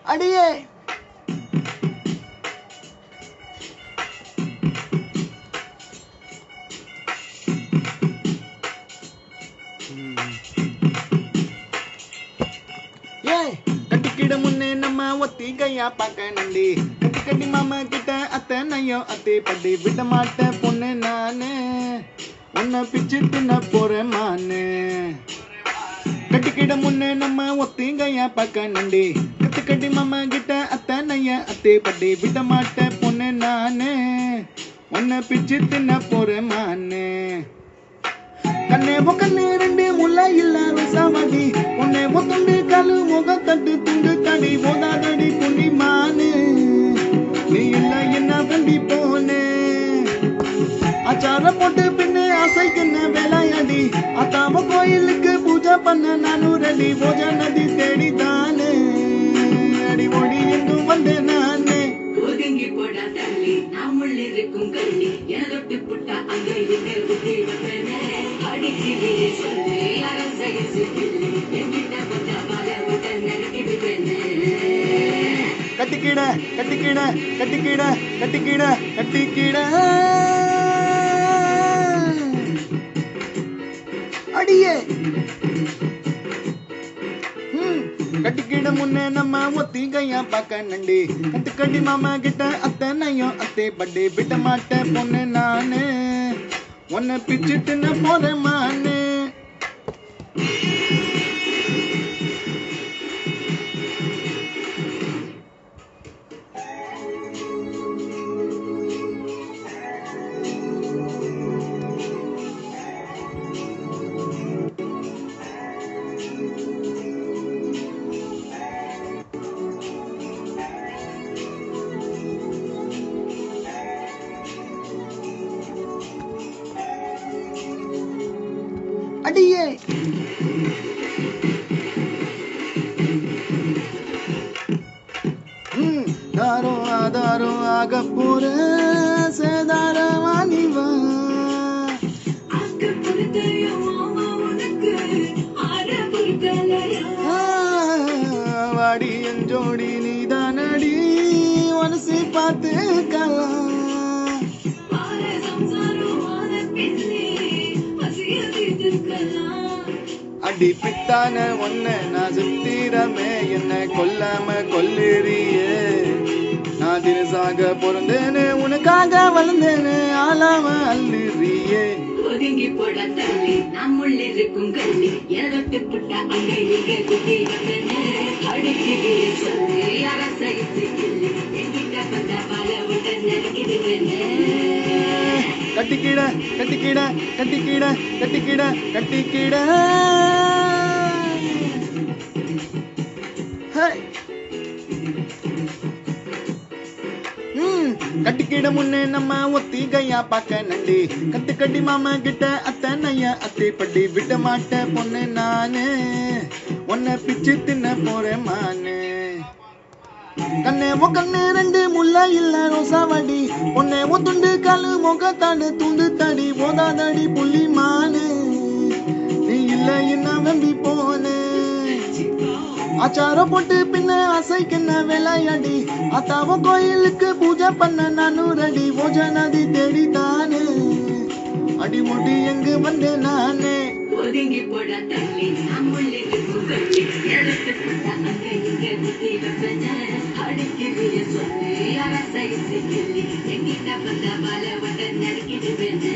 அடியே கட்டிக்கிட முன்னே நம்ம ஒத்திகையா பார்க்க நண்டி கட்டி கட்டி மாமா கிட்ட அத்தை நையோ அத்தை பட்டி விட மாட்டேன் பொண்ணு நானு உன்னை பிச்சு தின்ன போறேன் மானு கட்டிக்கிட முன்னே நம்ம ஒத்திகையா பார்க்க நண்டி கட்டி கட்டி மாமா கிட்ட அத்தை நைய அத்தை பட்டி விட மாட்டேன் பொண்ணு நானு உன்னை பிச்சு தின்ன போறேன் மானு கண்ணே கண்ணே ரெண்டு முல்லை இல்ல ரோசாவடி உன்னை ஒத்துண்டு காலு முகத்தட்டு துண்டு தடி போதாதடி புண்ணி மானு நீ இல்ல என்ன வண்டி போனே ஆச்சாரம் போட்டு பின்னு ஆசைக்குன்ன வேலையடி அத்தாவ கோயிலுக்கு பூஜை பண்ண நானும் ரெடி பூஜை நதி தேடித்தானே அடி ஓடி எங்கும் வந்தேன் நானே ஒதுங்கி போடா தள்ளி நாம் உள்ளிருக்கும் கள்ளி எனதொட்டு புட்டா அங்கே இங்கே புத்தி வந்தனே அடிக்கிறே சொல்லி அரசைய சிக்கிள்ளி என்கிட்ட வந்த மலை விட்ட நெருக்கிடுவேனே கட்டிக்கிட கட்டிக்கிட கட்டிக்கிட கட்டிக்கிட கட்டிக்கிட அடியே கட்டிக்கிட முன்னே நம்ம ஒத்திகையா பார்க்க நண்டி கட்டு கட்டி மாமா கிட்ட அத்தை நையோ அத்தை பட்டி விட மாட்டேன் பொண்ணு நானு உன்னை பிச்சு தின்ன போறேன் மானு அடியே தாரோ ஆதாரோ ஆக போற சேதாரமானிவா வாடி என் ஜோடி நீதானடி மனசை பார்த்து கலாம் அடி பித்தான ஒன்ன நான் சுத்திரமே என்ன கொல்லாம கொல்லுறியே நான் தினசாக பிறந்தேனே உனக்காக வளர்ந்தேனே ஆளாம அள்ளுறியே ஒதுங்கி போட தள்ளி நாம் உள்ளிருக்கும் கள்ளி எனதொட்டு புட்டா அங்கே இங்கே குத்தி வந்தனே அடிக்கிறே சொல்லி அரசைய சிக்கிள்ளி என்கிட்ட வந்த மலை விட்ட நெருக்கிடுவேனே கட்டிக்கிட கட்டிக்கிட கட்டிக்கிட கட்டிக்கிட கட்டிக்கிட கட்டிக்கிட முன்னே நம்ம ஒத்திகையா பார்க்க நண்டி கட்டு கட்டி மாமா கிட்ட அத்தை நைய அத்தை பட்டி விட மாட்டேன் பொண்ணு நானு உன்னை பிச்சு தின்ன போறேன் மானு கண்ணே கண்ணே ரெண்டு முல்லை இல்ல ரோசாவடி உன்னை ஒத்துண்டு காலு முகத்தாடு துண்டு தடி போதாதடி புள்ளி மானு நீ இல்ல என்ன வண்டி போனே ஆச்சாரம் போட்டு பின்ன ஆசைக்குன்ன வேலையடி அத்தாவ கோயிலுக்கு பூஜை பண்ண நானும் ரெடி பூஜை நதி தேடித்தானே அடி முடி எங்கு வந்தேன் நானே ஒதுங்கி போட தள்ளி நாம் உள்ளிருக்கும் கள்ளி எனதொட்டு புட்டா அங்கே இங்கே குத்தி வந்தனே அடிக்கிறே சொல்லி அரசைய சிக்கிள்ளி என்கிட்ட வந்த மலை விட்ட நெருக்கிடுவேனே